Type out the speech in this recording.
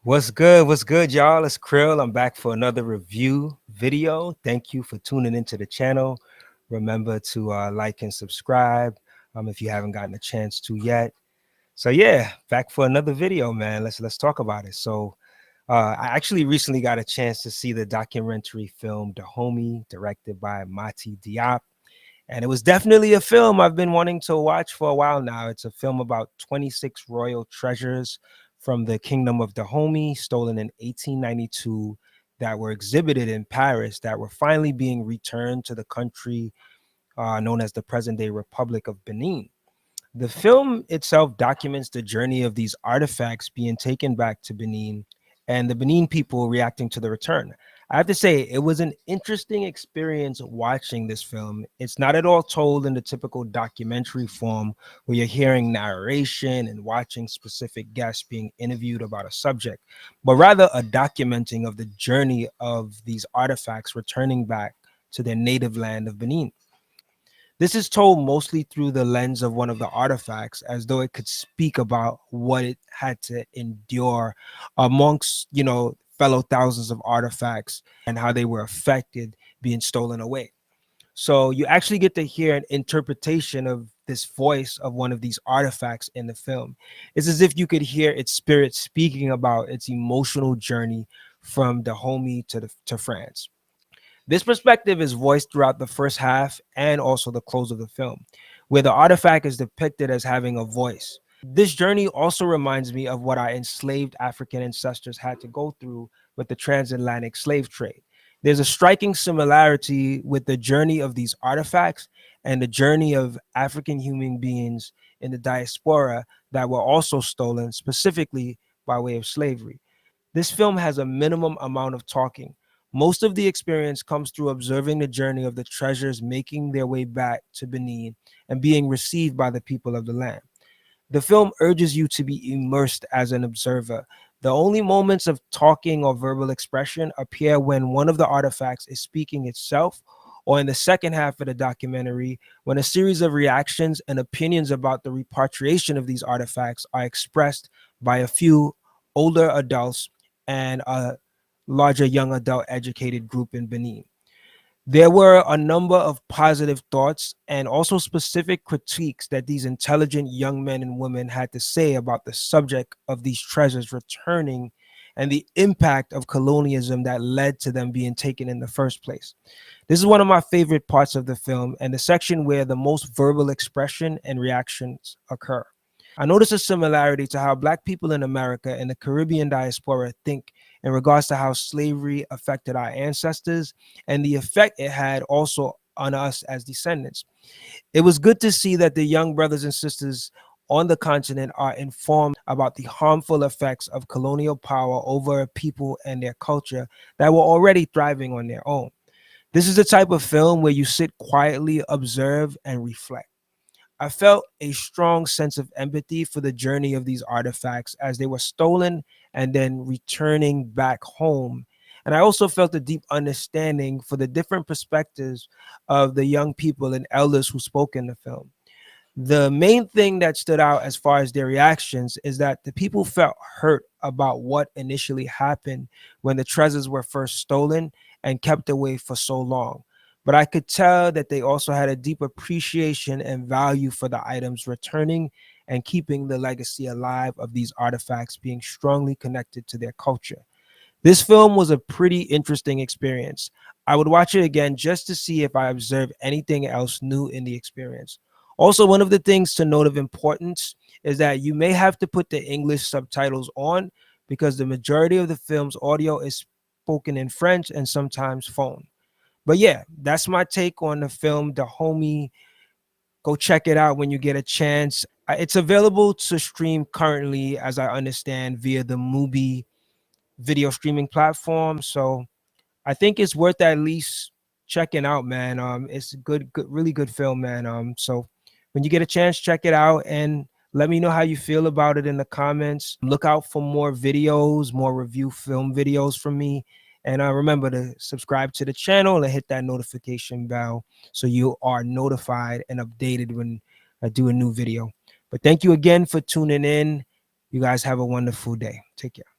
What's good? What's good, y'all? It's Cril. I'm back for another review video. Thank you for tuning into the channel. Remember to like and subscribe if you haven't gotten a chance to yet. So yeah, back for another video, man. Let's talk about it. I actually recently got a chance to see the documentary film "DAHOMEY," directed by Mati Diop. And it was definitely a film I've been wanting to watch for a while now. It's a film about 26 royal treasures from the Kingdom of Dahomey, stolen in 1892, that were exhibited in Paris, that were finally being returned to the country known as the present-day Republic of Benin. The film itself documents the journey of these artifacts being taken back to Benin and the Benin people reacting to the return. I have to say, it was an interesting experience watching this film. It's not at all told in the typical documentary form where you're hearing narration and watching specific guests being interviewed about a subject, but rather a documenting of the journey of these artifacts returning back to their native land of Benin. This is told mostly through the lens of one of the artifacts, as though it could speak about what it had to endure amongst, fellow thousands of artifacts and how they were affected being stolen away. So you actually get to hear an interpretation of this voice of one of these artifacts in the film. It's as if you could hear its spirit speaking about its emotional journey from Dahomey to France. This perspective is voiced throughout the first half and also the close of the film, where the artifact is depicted as having a voice. This journey also reminds me of what our enslaved African ancestors had to go through with the transatlantic slave trade. There's a striking similarity with the journey of these artifacts and the journey of African human beings in the diaspora that were also stolen specifically by way of slavery. This film has a minimum amount of talking. Most of the experience comes through observing the journey of the treasures making their way back to Benin and being received by the people of the land. The film urges you to be immersed as an observer. The only moments of talking or verbal expression appear when one of the artifacts is speaking itself, or in the second half of the documentary, when a series of reactions and opinions about the repatriation of these artifacts are expressed by a few older adults and a larger young adult educated group in Benin. There were a number of positive thoughts and also specific critiques that these intelligent young men and women had to say about the subject of these treasures returning and the impact of colonialism that led to them being taken in the first place. This is one of my favorite parts of the film and the section where the most verbal expression and reactions occur. I notice a similarity to how Black people in America and the Caribbean diaspora think in regards to how slavery affected our ancestors and the effect it had also on us as descendants. It was good to see that the young brothers and sisters on the continent are informed about the harmful effects of colonial power over a people and their culture that were already thriving on their own. This is the type of film where you sit quietly, observe, and reflect. I felt a strong sense of empathy for the journey of these artifacts as they were stolen and then returning back home. And I also felt a deep understanding for the different perspectives of the young people and elders who spoke in the film. The main thing that stood out as far as their reactions is that the people felt hurt about what initially happened when the treasures were first stolen and kept away for so long. But I could tell that they also had a deep appreciation and value for the items returning and keeping the legacy alive of these artifacts being strongly connected to their culture. This film was a pretty interesting experience. I would watch it again just to see if I observed anything else new in the experience. Also, one of the things to note of importance is that you may have to put the English subtitles on because the majority of the film's audio is spoken in French and sometimes phone. But yeah, that's my take on the film Dahomey. Go check it out when you get a chance. It's available to stream currently, as I understand, via the MUBI Video Streaming Platform. So I think it's worth at least checking out, man. It's a good, really good film, man. So when you get a chance, check it out and let me know how you feel about it in the comments. Look out for more videos, more review film videos from me. And remember to subscribe to the channel and hit that notification bell so you are notified and updated when I do a new video. But thank you again for tuning in. You guys have a wonderful day. Take care.